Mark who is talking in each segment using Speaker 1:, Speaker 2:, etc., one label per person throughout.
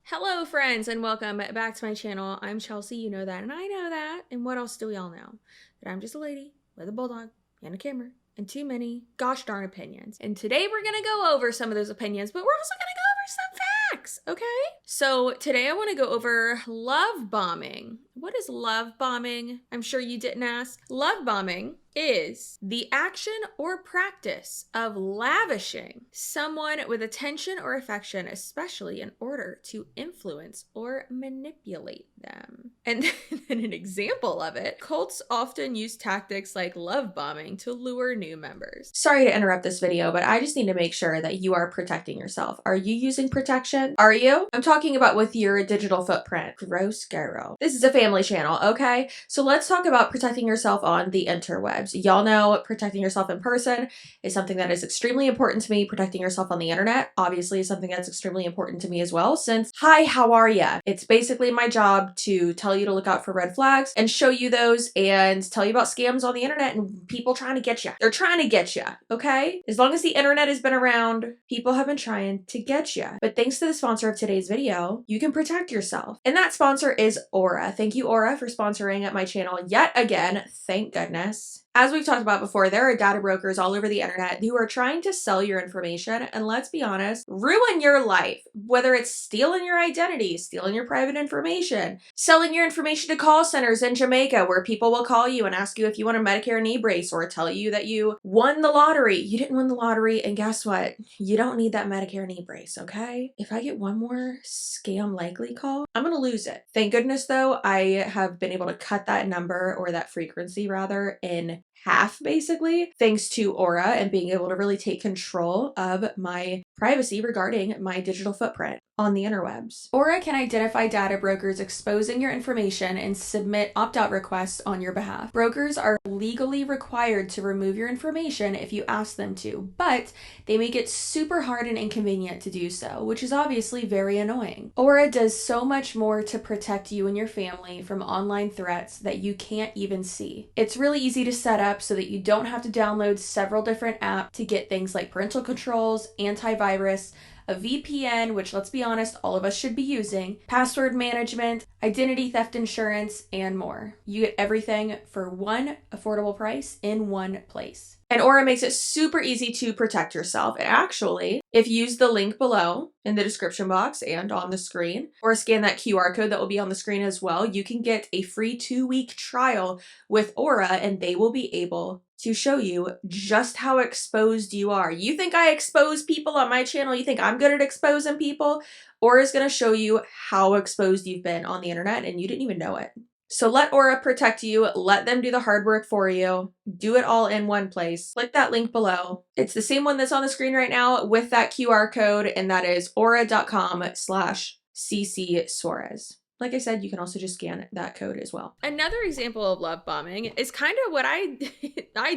Speaker 1: Hello friends and welcome back to my channel. I'm Chelsea, you know that, and I know that. And what else do we all know? That I'm just a lady with a bulldog and a camera and too many gosh darn opinions. And today we're gonna go over some of those opinions, but we're also gonna go over some facts, okay? So today I wanna go over love bombing. What is love bombing? I'm sure you didn't ask. Love bombing is the action or practice of lavishing someone with attention or affection, especially in order to influence or manipulate them. And then an example of it, cults often use tactics like love bombing to lure new members. Sorry to interrupt this video, but I just need to make sure that you are protecting yourself. Are you using protection? Are you? I'm talking about with your digital footprint. Gross girl. This is a family channel, okay? So let's talk about protecting yourself on the interwebs. Y'all know protecting yourself in person is something that is extremely important to me. Protecting yourself on the internet obviously is something that's extremely important to me as well, since hi, how are ya? It's basically my job to tell you to look out for red flags and show you those and tell you about scams on the internet and people trying to get you. They're trying to get you, okay? As long as the internet has been around, people have been trying to get you. But thanks to the sponsor of today's video, you can protect yourself. And that sponsor is Aura. Thank you, Aura, for sponsoring my channel yet again. Thank goodness. As we've talked about before, there are data brokers all over the internet who are trying to sell your information and, let's be honest, ruin your life. Whether it's stealing your identity, stealing your private information, selling your information to call centers in Jamaica where people will call you and ask you if you want a Medicare knee brace or tell you that you won the lottery. You didn't win the lottery, and guess what? You don't need that Medicare knee brace, okay? If I get one more scam likely call, I'm gonna lose it. Thank goodness though, I have been able to cut that number, or that frequency rather, in half basically, thanks to Aura and being able to really take control of my privacy regarding my digital footprint on the interwebs. Aura can identify data brokers exposing your information and submit opt-out requests on your behalf. Brokers are legally required to remove your information if you ask them to, but they make it super hard and inconvenient to do so, which is obviously very annoying. Aura does so much more to protect you and your family from online threats that you can't even see. It's really easy to set up so that you don't have to download several different apps to get things like parental controls, antivirus, a VPN, which let's be honest, all of us should be using, password management, identity theft insurance, and more. You get everything for one affordable price in one place. And Aura makes it super easy to protect yourself. And actually, if you use the link below in the description box and on the screen, or scan that QR code that will be on the screen as well, you can get a free 2-week trial with Aura, and they will be able to show you just how exposed you are. You think I expose people on my channel? You think I'm good at exposing people? Aura is going to show you how exposed you've been on the internet and you didn't even know it. So let Aura protect you, let them do the hard work for you, do it all in one place. Click that link below. It's the same one that's on the screen right now with that QR code, and that is aura.com/CCSUAREZ. Like I said, you can also just scan that code as well. Another example of love bombing is kind of what I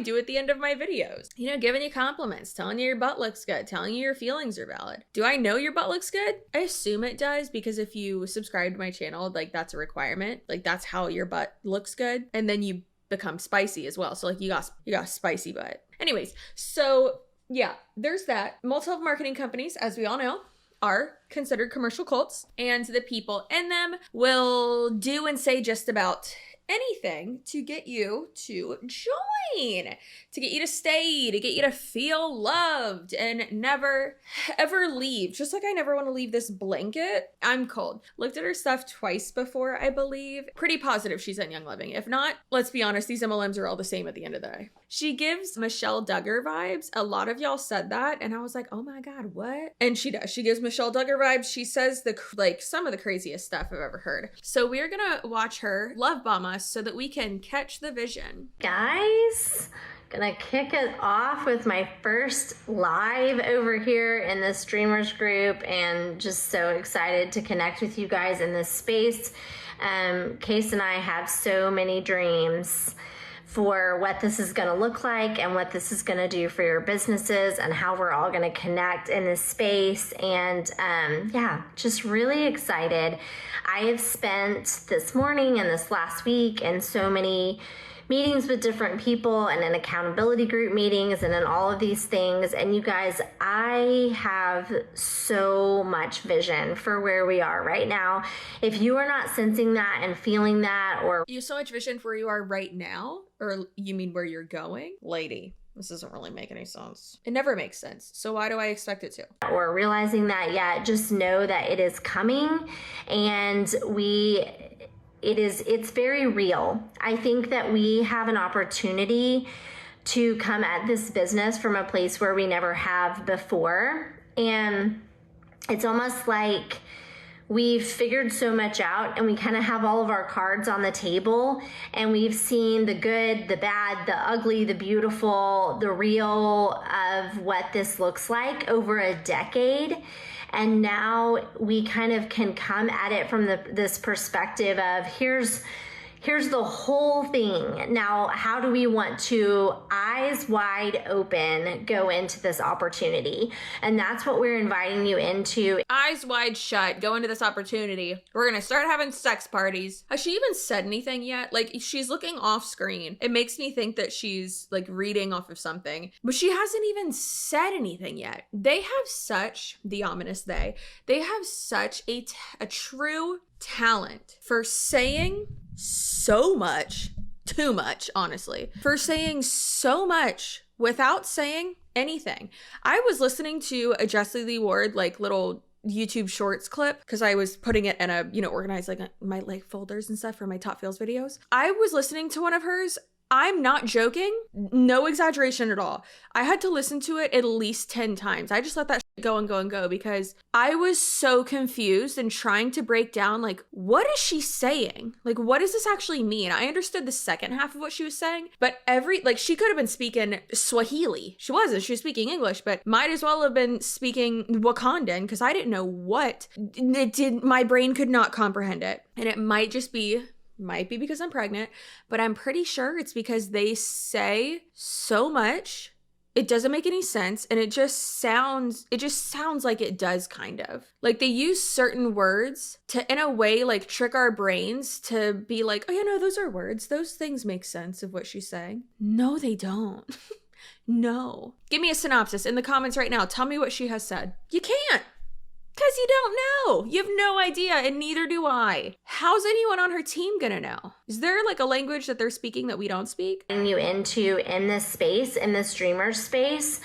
Speaker 1: do at the end of my videos. You know, giving you compliments, telling you your butt looks good, telling you your feelings are valid. Do I know your butt looks good? I assume it does, because if you subscribe to my channel, like that's a requirement. Like that's how your butt looks good. And then you become spicy as well. So like you got spicy butt. Anyways, so yeah, there's that. Multiple marketing companies, as we all know, are considered commercial cults, and the people in them will do and say just about anything to get you to join, to get you to stay, to get you to feel loved and never ever leave. Just like I never want to leave this blanket. I'm cold. Looked at her stuff twice before, I believe. Pretty positive she's at Young Living. If not, let's be honest, these MLMs are all the same at the end of the day. She gives Michelle Duggar vibes. A lot of y'all said that, and I was like, oh my God, what? And she does. She gives Michelle Duggar vibes. She says some of the craziest stuff I've ever heard. So we're gonna watch her love bomb us so that we can catch the vision.
Speaker 2: Guys, gonna kick it off with my first live over here in the streamers group, and just so excited to connect with you guys in this space. Case and I have so many dreams for what this is going to look like and what this is going to do for your businesses and how we're all going to connect in this space. And yeah, just really excited. I have spent this morning and this last week in so many meetings with different people and in accountability group meetings and in all of these things. And you guys, I have so much vision for where we are right now. If you are not sensing that and feeling that, or
Speaker 1: you have so much vision for where you are right now, or you mean where you're going? Lady, this doesn't really make any sense. It never makes sense. So why do I expect it to?
Speaker 2: Or realizing that yet, just know that it is coming, and it's very real. I think that we have an opportunity to come at this business from a place where we never have before. And it's almost like we've figured so much out, and we kind of have all of our cards on the table, and we've seen the good, the bad, the ugly, the beautiful, the real of what this looks like over a decade. And now we kind of can come at it from this perspective of here's the whole thing. Now, how do we want to, eyes wide open, go into this opportunity? And that's what we're inviting you into.
Speaker 1: Eyes wide shut, go into this opportunity. We're gonna start having sex parties. Has she even said anything yet? Like, she's looking off screen. It makes me think that she's like reading off of something, but she hasn't even said anything yet. They have such, the ominous they have such a true talent for saying so much, too much, honestly, for saying so much without saying anything. I was listening to a Jessie Lee Ward like little YouTube shorts clip because I was putting it in a, organized like my like folders and stuff for my top feels videos. I was listening to one of hers. I'm not joking. No exaggeration at all. I had to listen to it at least 10 times. I just let that shit go and go and go because I was so confused and trying to break down, like, what is she saying? Like, what does this actually mean? I understood the second half of what she was saying, but she could have been speaking Swahili. She wasn't. She was speaking English, but might as well have been speaking Wakandan because I didn't know what it did. My brain could not comprehend it. And it might be because I'm pregnant, but I'm pretty sure it's because they say so much. It doesn't make any sense. And it just sounds like it does, kind of. Like they use certain words to, in a way, like trick our brains to be like, oh yeah, no, those are words. Those things make sense of what she's saying. No, they don't. No. Give me a synopsis in the comments right now. Tell me what she has said. You can't. Because you don't know. You have no idea, and neither do I. How's anyone on her team gonna know? Is there like a language that they're speaking that we don't speak?
Speaker 2: You into in this space, in this dreamer space,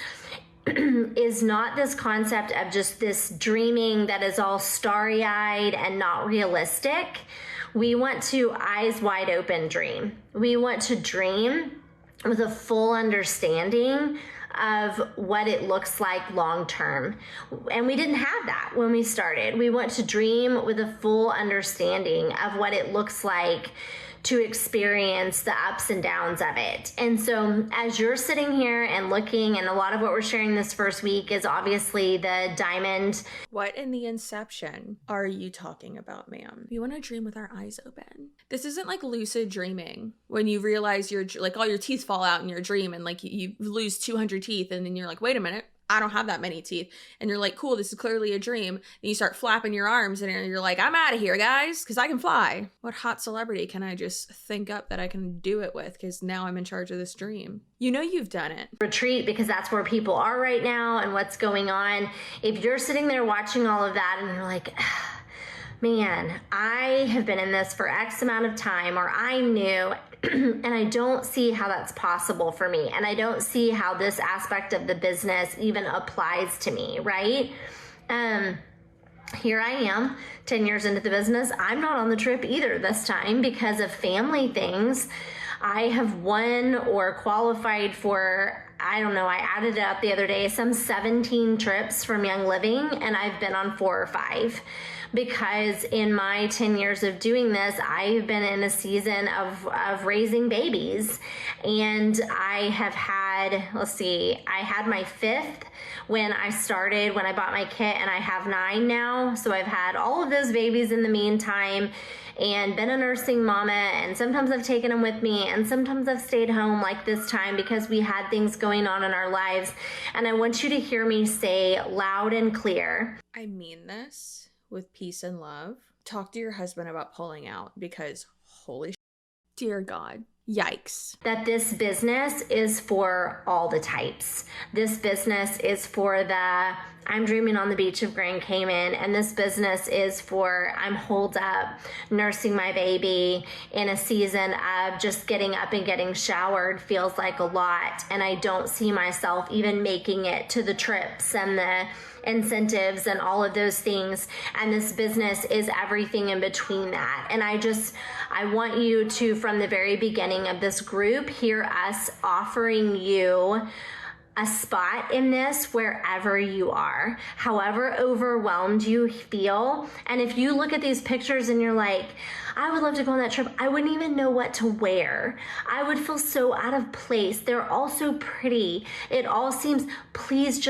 Speaker 2: is not this concept of just this dreaming that is all starry-eyed and not realistic. We want to eyes wide open dream. We want to dream with a full understanding of what it looks like long term. And we didn't have that when we started. We want to dream with a full understanding of what it looks like to experience the ups and downs of it. And so as you're sitting here and looking, and a lot of what we're sharing this first week is obviously the diamond.
Speaker 1: What in the inception are you talking about, ma'am? We want to dream with our eyes open. This isn't like lucid dreaming when you realize you're like all your teeth fall out in your dream and like you lose 200 teeth and then you're like, wait a minute, I don't have that many teeth. And you're like, cool, this is clearly a dream. And you start flapping your arms and you're like, I'm out of here, guys, because I can fly. What hot celebrity can I just think up that I can do it with? Because now I'm in charge of this dream. You know you've done it.
Speaker 2: Retreat, because that's where people are right now and what's going on. If you're sitting there watching all of that and you're like, man, I have been in this for X amount of time, or I knew, and I don't see how that's possible for me. And I don't see how this aspect of the business even applies to me, right? Here I am, 10 years into the business. I'm not on the trip either this time because of family things. I have won or qualified for, I don't know, I added it up the other day, some 17 trips from Young Living, and I've been on 4 or 5. Because in my 10 years of doing this, I've been in a season of raising babies. And I have had, I had my 5th when I started, when I bought my kit, and I have 9 now. So I've had all of those babies in the meantime and been a nursing mama, and sometimes I've taken them with me, and sometimes I've stayed home like this time because we had things going on in our lives. And I want you to hear me say loud and clear,
Speaker 1: I mean this with peace and love. Talk to your husband about pulling out, because holy dear God, Yikes.
Speaker 2: That this business is for all the types. This business is for the I'm dreaming on the beach of Grand Cayman, and this business is for I'm holed up nursing my baby in a season of just getting up and getting showered feels like a lot, and I don't see myself even making it to the trips and the incentives and all of those things, and this business is everything in between that. And I want you to, from the very beginning of this group, hear us offering you a spot in this wherever you are, however overwhelmed you feel. And if you look at these pictures and you're like, I would love to go on that trip, I wouldn't even know what to wear. I would feel so out of place. They're all so pretty. It all seems, please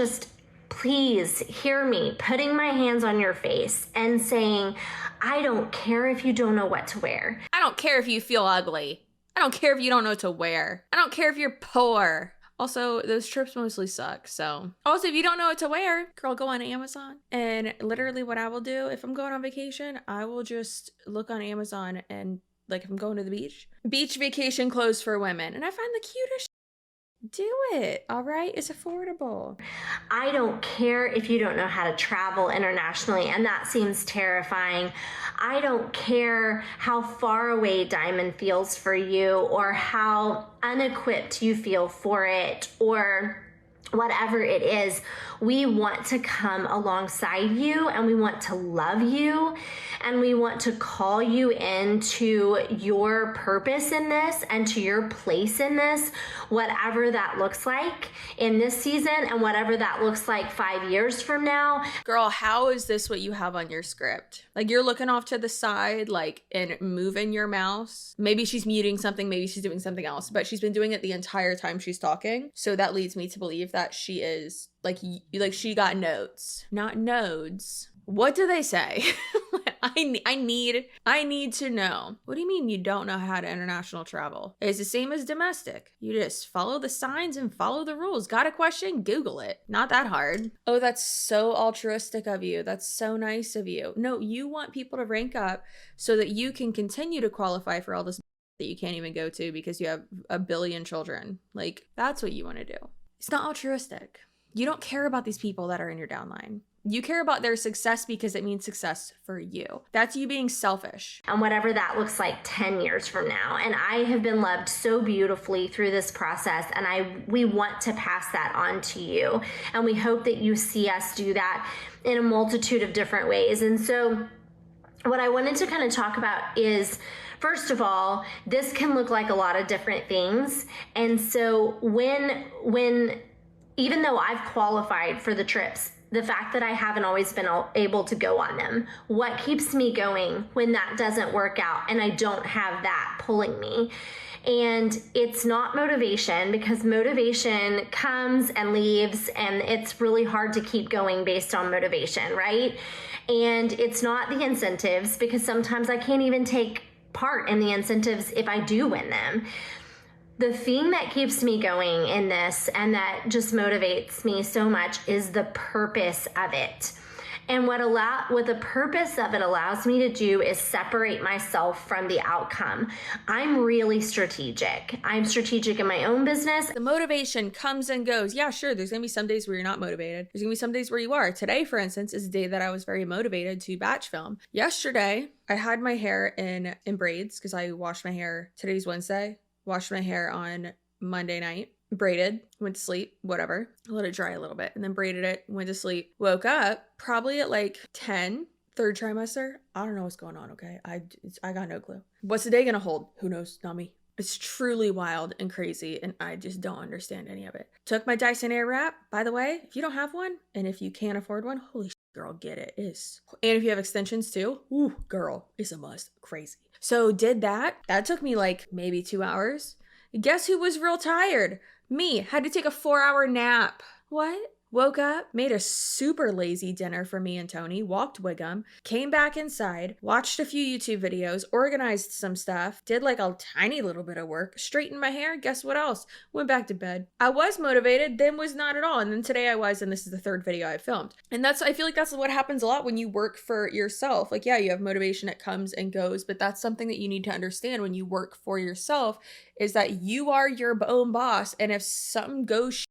Speaker 2: hear me putting my hands on your face and saying, I don't care if you don't know what to wear.
Speaker 1: I don't care if you feel ugly. I don't care if you don't know what to wear. I don't care if you're poor. Also, those trips mostly suck, so. Also, if you don't know what to wear, girl, go on Amazon. And literally what I will do, if I'm going on vacation, I will just look on Amazon and, like, if I'm going to the beach vacation clothes for women. And I find the cutest do it, all right? It's affordable.
Speaker 2: I don't care if you don't know how to travel internationally, and that seems terrifying. I don't care how far away Diamond feels for you, or how unequipped you feel for it, or whatever it is. We want to come alongside you, and we want to love you, and we want to call you into your purpose in this and to your place in this, whatever that looks like in this season and whatever that looks like 5 years from now.
Speaker 1: Girl, how is this what you have on your script? Like, you're looking off to the side, like, and moving your mouse. Maybe she's muting something, maybe she's doing something else, but she's been doing it the entire time she's talking. So that leads me to believe that she is like she got notes, not nodes. What do they say? I need to know. What do you mean you don't know how to international travel? It's the same as domestic. You just follow the signs and follow the rules. Got a question? Google it. Not that hard. Oh, that's so altruistic of you. That's so nice of you. No, you want people to rank up so that you can continue to qualify for all this that you can't even go to because you have a billion children. Like, that's what you want to do. It's not altruistic. You don't care about these people that are in your downline. You care about their success because it means success for you. That's you being selfish.
Speaker 2: And whatever that looks like 10 years from now. And I have been loved so beautifully through this process, and we want to pass that on to you. And we hope that you see us do that in a multitude of different ways. And so what I wanted to kind of talk about is, first of all, this can look like a lot of different things. And so when even though I've qualified for the trips, the fact that I haven't always been able to go on them, what keeps me going when that doesn't work out and I don't have that pulling me? And it's not motivation, because motivation comes and leaves, and it's really hard to keep going based on motivation, right? And it's not the incentives, because sometimes I can't even take part in the incentives if I do win them. The thing that keeps me going in this and that just motivates me so much is the purpose of it. And what the purpose of it allows me to do is separate myself from the outcome. I'm really strategic. I'm strategic in my own business.
Speaker 1: The motivation comes and goes. Yeah, sure. There's going to be some days where you're not motivated. There's going to be some days where you are. Today, for instance, is a day that I was very motivated to batch film. Yesterday, I had my hair in braids because I washed my hair. Today's Wednesday. Washed my hair on Monday night, braided, went to sleep, whatever. Let it dry a little bit and then braided it, went to sleep, woke up probably at like 10, third trimester. I don't know what's going on, okay? I got no clue. What's the day gonna hold? Who knows? Not me. It's truly wild and crazy, and I just don't understand any of it. Took my Dyson Airwrap, by the way. If you don't have one, and if you can't afford one, holy shit, girl, get it. And if you have extensions too, ooh, girl, it's a must. Crazy. So did that. That took me like maybe 2 hours. Guess who was real tired? Me. Had to take a 4-hour nap. What? Woke up, made a super lazy dinner for me and Tony, walked Wiggum, came back inside, watched a few YouTube videos, organized some stuff, did like a tiny little bit of work, straightened my hair, guess what else? Went back to bed. I was motivated, then was not at all. And then today I was, and this is the third video I filmed. And I feel like that's what happens a lot when you work for yourself. Like, yeah, you have motivation, it comes and goes, but that's something that you need to understand when you work for yourself, is that you are your own boss. And if something goes,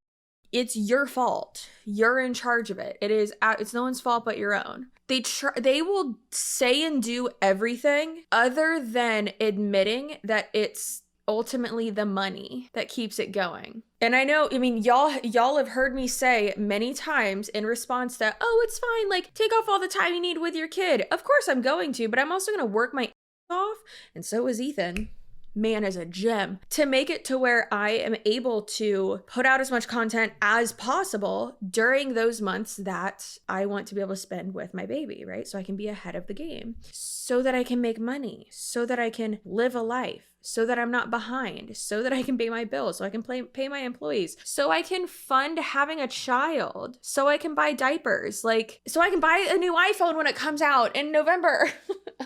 Speaker 1: it's your fault. You're in charge of it. It's no one's fault but your own. They will say and do everything other than admitting that it's ultimately the money that keeps it going. And I know, I mean, y'all have heard me say many times in response to, oh, it's fine, like, take off all the time you need with your kid. Of course I'm going to, but I'm also going to work my off. And so is Ethan. Man is a gem, to make it to where I am able to put out as much content as possible during those months that I want to be able to spend with my baby, right? So I can be ahead of the game, so that I can make money, so that I can live a life, so that I'm not behind, so that I can pay my bills, so I can pay my employees, so I can fund having a child, so I can buy diapers, like, so I can buy a new iPhone when it comes out in November,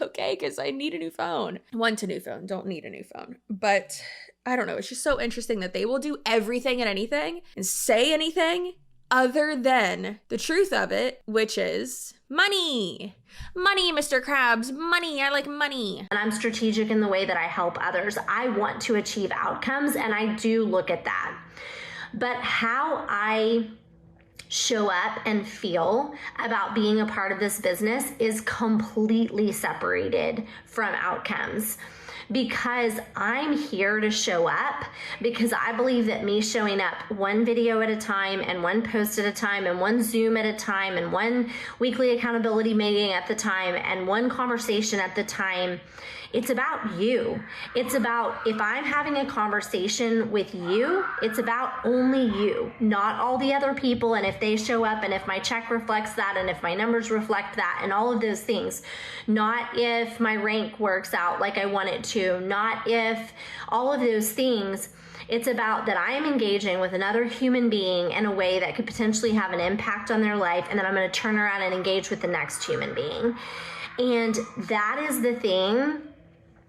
Speaker 1: okay? Because I need a new phone. Want a new phone, don't need a new phone. But I don't know, it's just so interesting that they will do everything and anything and say anything other than the truth of it, which is money. Money, Mr. Krabs, money. I like money.
Speaker 2: And I'm strategic in the way that I help others. I want to achieve outcomes, and I do look at that. But how I show up and feel about being a part of this business is completely separated from outcomes. Because I'm here to show up, because I believe that me showing up one video at a time and one post at a time and one Zoom at a time and one weekly accountability meeting at the time and one conversation at the time, it's about you. It's about, if I'm having a conversation with you, it's about only you, not all the other people. And if they show up and if my check reflects that and if my numbers reflect that and all of those things, not if my rank works out like I want it to, not if all of those things. It's about that I am engaging with another human being in a way that could potentially have an impact on their life, and then I'm going to turn around and engage with the next human being. And that is the thing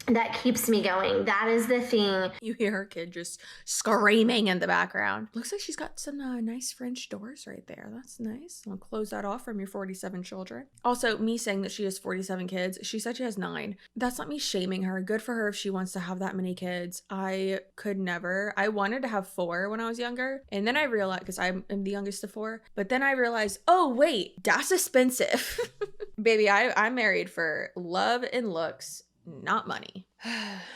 Speaker 2: that keeps me going. That is the thing.
Speaker 1: You hear her kid just screaming in the background. Looks like she's got some nice French doors right there. That's nice. I'll close that off from your 47 children. Also, me saying that she has 47 kids, she said she has 9. That's not me shaming her. Good for her if she wants to have that many kids. I could never. I wanted to have 4 when I was younger. And then I realized, because I'm the youngest of 4, but then I realized, oh wait, that's expensive. Baby, I'm married for love and looks, not money.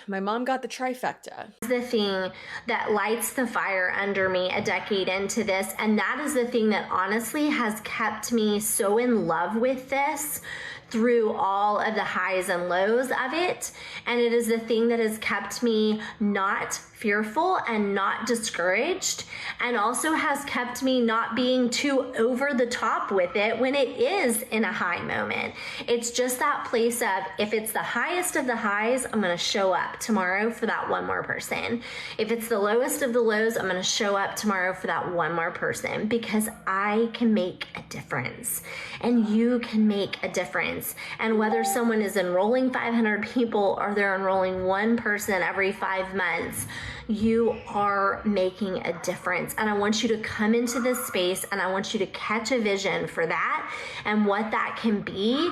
Speaker 1: My mom got the trifecta.
Speaker 2: The thing that lights the fire under me a decade into this, and that is the thing that honestly has kept me so in love with this through all of the highs and lows of it. And it is the thing that has kept me not fearful and not discouraged, and also has kept me not being too over the top with it when it is in a high moment. It's just that place of, if it's the highest of the highs, I'm going to show up tomorrow for that one more person. If it's the lowest of the lows, I'm going to show up tomorrow for that one more person, because I can make a difference and you can make a difference. And whether someone is enrolling 500 people or they're enrolling one person every 5 months, you are making a difference. And I want you to come into this space and I want you to catch a vision for that and what that can be.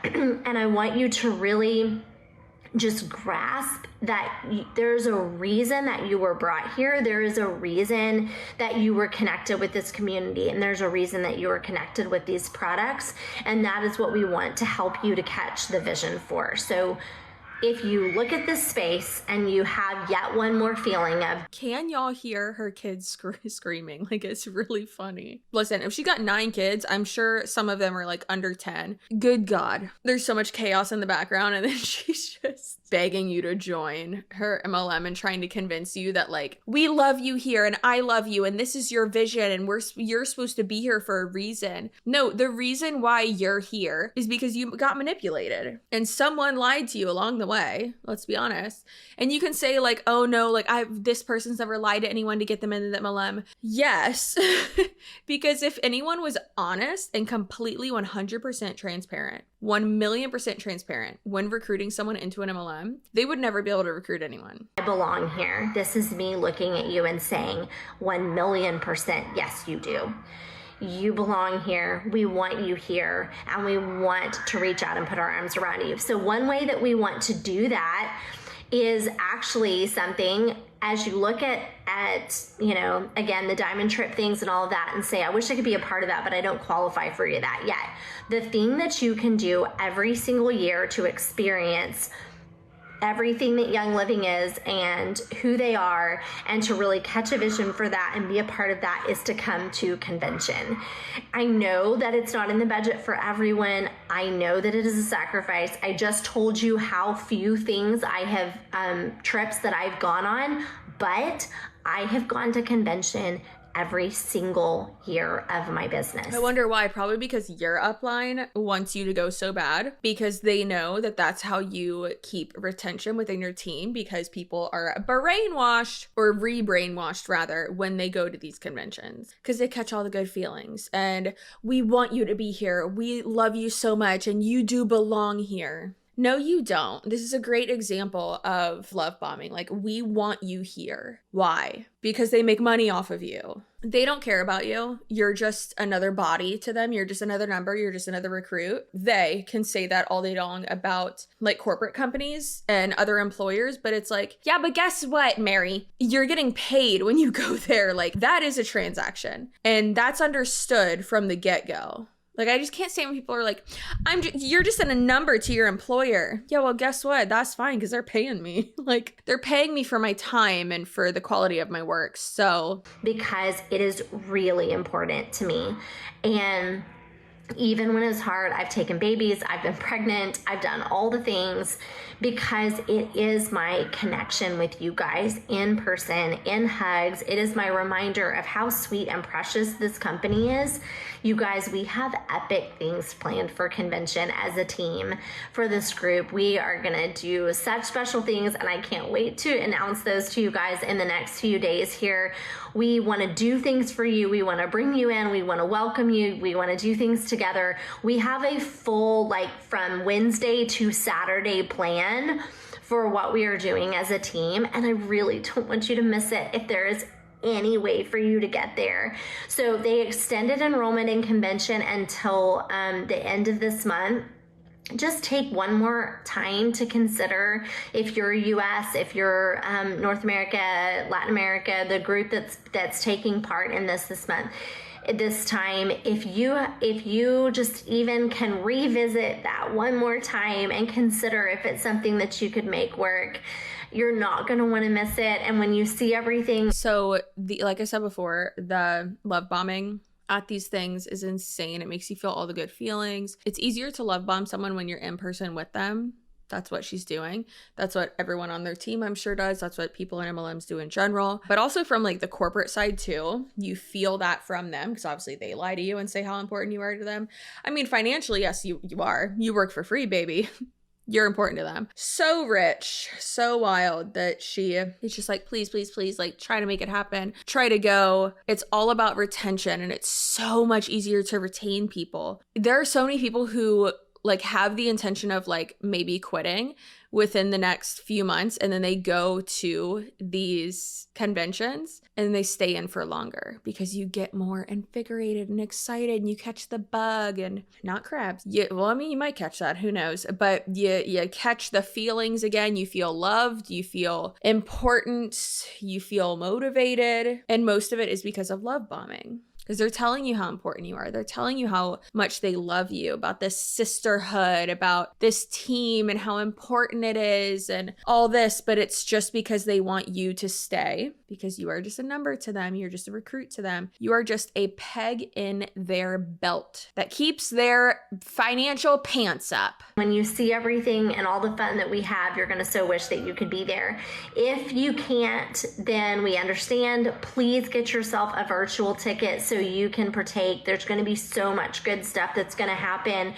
Speaker 2: And I want you to really just grasp that there's a reason that you were brought here. There is a reason that you were connected with this community, and there's a reason that you were connected with these products. And that is what we want to help you to catch the vision for. So if you look at this space and you have yet one more feeling of,
Speaker 1: can y'all hear her kids screaming? Like, it's really funny. Listen, if she got 9 kids, I'm sure some of them are like under 10. Good God. There's so much chaos in the background, and then she's just begging you to join her MLM and trying to convince you that like, we love you here and I love you and this is your vision and you're supposed to be here for a reason. No, the reason why you're here is because you got manipulated and someone lied to you along the way. Let's be honest. And you can say like, oh no, like this person's never lied to anyone to get them into the MLM. Yes, because if anyone was honest and completely 100% transparent, 1,000,000% transparent when recruiting someone into an MLM, they would never be able to recruit anyone.
Speaker 2: I belong here. This is me looking at you and saying 1,000,000% yes, you do. You belong here. We want you here, and we want to reach out and put our arms around you. So one way that we want to do that is actually something, as you look at you know, again, the diamond trip things and all of that and say, I wish I could be a part of that, but I don't qualify for that yet. The thing that you can do every single year to experience everything that Young Living is and who they are, and to really catch a vision for that and be a part of that, is to come to convention. I know that it's not in the budget for everyone. I know that it is a sacrifice. I just told you how few things I have, trips that I've gone on, but I have gone to convention every single year of my business.
Speaker 1: I wonder why. Probably because your upline wants you to go so bad, because they know that that's how you keep retention within your team, because people are brainwashed, or re-brainwashed rather, when they go to these conventions, because they catch all the good feelings and we want you to be here. We love you so much and you do belong here. No, you don't. This is a great example of love bombing. Like, we want you here. Why? Because they make money off of you. They don't care about you. You're just another body to them. You're just another number. You're just another recruit. They can say that all day long about like corporate companies and other employers, but it's like, yeah, but guess what, Mary? You're getting paid when you go there. Like, that is a transaction. And that's understood from the get-go. Like, I just can't stand when people are like, you're just a number to your employer. Yeah, well, guess what? That's fine, because they're paying me. Like, they're paying me for my time and for the quality of my work. So,
Speaker 2: because it is really important to me. And even when it's hard, I've taken babies, I've been pregnant, I've done all the things, because it is my connection with you guys in person, in hugs. It is my reminder of how sweet and precious this company is. You guys, we have epic things planned for convention as a team for this group. We are gonna do such special things, and I can't wait to announce those to you guys in the next few days here. We wanna do things for you. We wanna bring you in. We wanna welcome you. We wanna do things together. We have a full, like, from Wednesday to Saturday plan for what we are doing as a team, and I really don't want you to miss it if there is any way for you to get there. So they extended enrollment in convention until the end of this month. Just take one more time to consider, if you're US, if you're North America, Latin America, the group that's taking part in this month, this time, if you just even can revisit that one more time and consider if it's something that you could make work. You're not going to want to miss it. And when you see everything.
Speaker 1: So like I said before, the love bombing at these things is insane. It makes you feel all the good feelings. It's easier to love bomb someone when you're in person with them. That's what she's doing. That's what everyone on their team, I'm sure, does. That's what people in MLMs do in general. But also from like the corporate side too, you feel that from them, because obviously they lie to you and say how important you are to them. I mean, financially, yes, you are. You work for free, baby. You're important to them. So rich, so wild that it's just like, please, please, please, like, try to make it happen. Try to go. It's all about retention, and it's so much easier to retain people. There are so many people who like have the intention of like maybe quitting within the next few months, and then they go to these conventions and they stay in for longer because you get more invigorated and excited and you catch the bug, and not crabs. Well, I mean, you might catch that, who knows, but you catch the feelings again. You feel loved, you feel important, you feel motivated, and most of it is because of love bombing. because they're telling you how important you are. They're telling you how much they love you, about this sisterhood, about this team and how important it is and all this, but it's just because they want you to stay, because you are just a number to them. You're just a recruit to them. You are just a peg in their belt that keeps their financial pants up.
Speaker 2: When you see everything and all the fun that we have, you're going to so wish that you could be there. If you can't, then we understand. Please get yourself a virtual ticket so you can partake. There's going to be so much good stuff that's going to happen,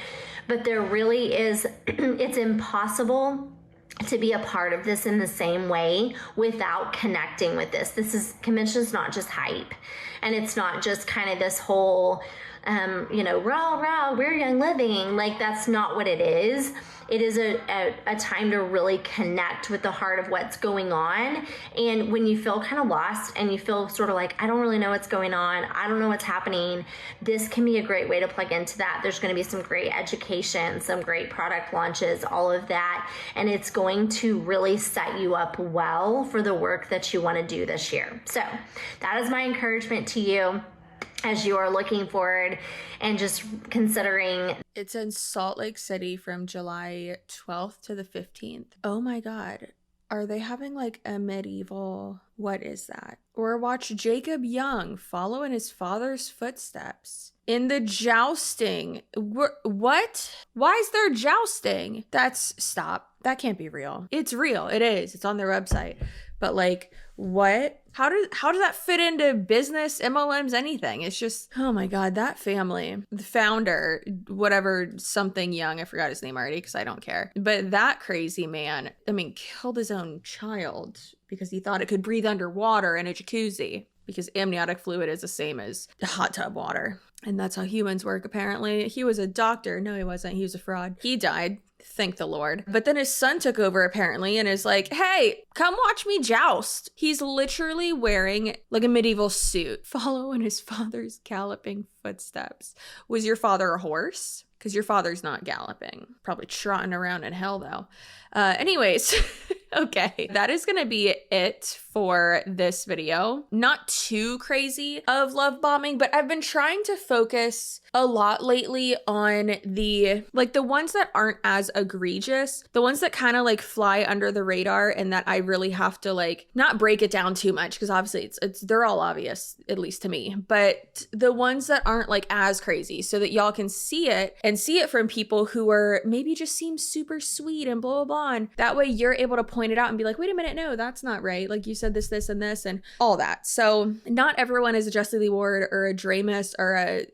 Speaker 2: but there really is, it's impossible to be a part of this in the same way without connecting with this. Convention's not just hype, and it's not just kind of this whole rah, we're Young Living. Like, that's not what it is. It is a time to really connect with the heart of what's going on. And when you feel kind of lost and you feel sort of like, I don't really know what's going on, I don't know what's happening, this can be a great way to plug into that. There's going to be some great education, some great product launches, all of that. And it's going to really set you up well for the work that you want to do this year. So that is my encouragement to you as you are looking forward and just considering.
Speaker 1: It's in Salt Lake City from July 12th to the 15th. Oh my God. Are they having like a medieval, what is that? Or watch Jacob Young follow in his father's footsteps in the jousting. What? Why is there jousting? Stop. That can't be real. It's real. It is. It's on their website. But like, what? How does that fit into business, MLMs, anything? It's just, oh my God, that family, the founder, whatever, something Young, I forgot his name already because I don't care. But that crazy man, I mean, killed his own child because he thought it could breathe underwater in a jacuzzi, because amniotic fluid is the same as hot tub water. And that's how humans work, apparently. He was a doctor. No, he wasn't. He was a fraud. He died. Thank the Lord. But then his son took over, apparently, and is like, hey, come watch me joust. He's literally wearing like a medieval suit, following his father's galloping footsteps. Was your father a horse? Because your father's not galloping. Probably trotting around in hell, though. Anyways, okay, that is going to be it for this video. Not too crazy of love bombing, but I've been trying to focus a lot lately on the ones that aren't as egregious, the ones that kind of like fly under the radar and that I really have to like not break it down too much, because obviously they're all obvious, at least to me, but the ones that aren't like as crazy, so that y'all can see it and see it from people who are maybe just seem super sweet and blah, blah, blah. And that way you're able to point it out and be like, wait a minute, no, that's not right. Like, you said this, and this, and all that. So not everyone is a Jessie Lee Ward or a Dramus or a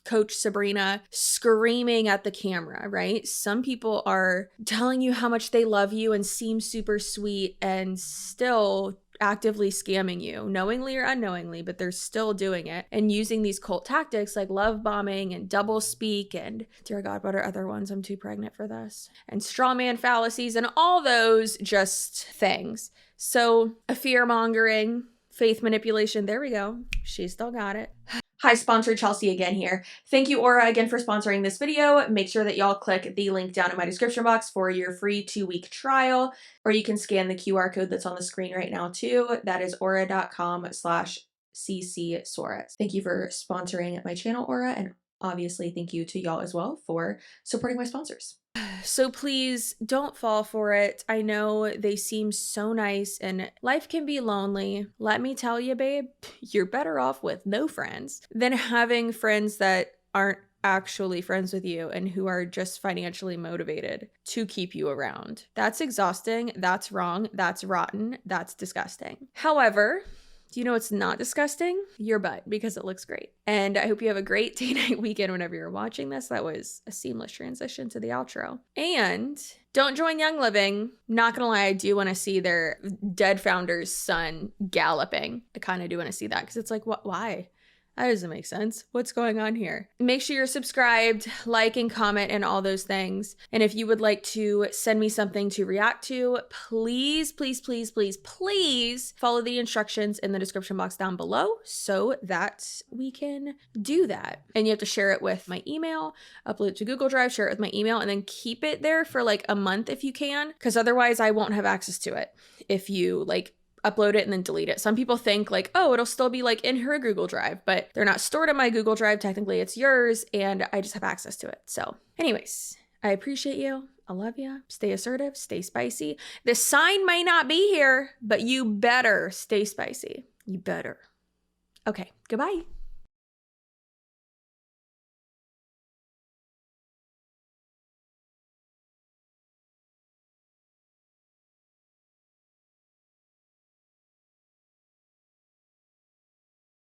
Speaker 1: Coach Sabrina screaming at the camera, right? Some people are telling you how much they love you and seem super sweet and still actively scamming you, knowingly or unknowingly, but they're still doing it and using these cult tactics like love bombing and double speak and, dear God, what are other ones? I'm too pregnant for this. And straw man fallacies and all those just things. So a fear mongering, faith manipulation, there we go. She still got it. Hi, sponsor Chelsea again here. Thank you, Aura, again for sponsoring this video. Make sure that y'all click the link down in my description box for your free 2-week trial, or you can scan the QR code that's on the screen right now too. That is aura.com/CCSUAREZ. Thank you for sponsoring my channel, Aura, and obviously thank you to y'all as well for supporting my sponsors. So please don't fall for it. I know they seem so nice and life can be lonely. Let me tell you, babe, you're better off with no friends than having friends that aren't actually friends with you and who are just financially motivated to keep you around. That's exhausting. That's wrong. That's rotten. That's disgusting. However, do you know what's not disgusting? Your butt, because it looks great. And I hope you have a great day-night weekend whenever you're watching this. That was a seamless transition to the outro. And don't join Young Living. Not gonna lie, I do want to see their dead founder's son galloping. I kind of do want to see that, because it's like, what? Why? That doesn't make sense. What's going on here? Make sure you're subscribed, like and comment and all those things. And if you would like to send me something to react to, please, please, please, please, please follow the instructions in the description box down below so that we can do that. And you have to share it with my email, upload it to Google Drive, share it with my email, and then keep it there for like a month if you can, because otherwise I won't have access to it if you like upload it and then delete it. Some people think like, oh, it'll still be like in her Google Drive, but they're not stored in my Google Drive. Technically it's yours and I just have access to it. So anyways, I appreciate you. I love you. Stay assertive, stay spicy. The sign may not be here, but you better stay spicy. You better. Okay, goodbye.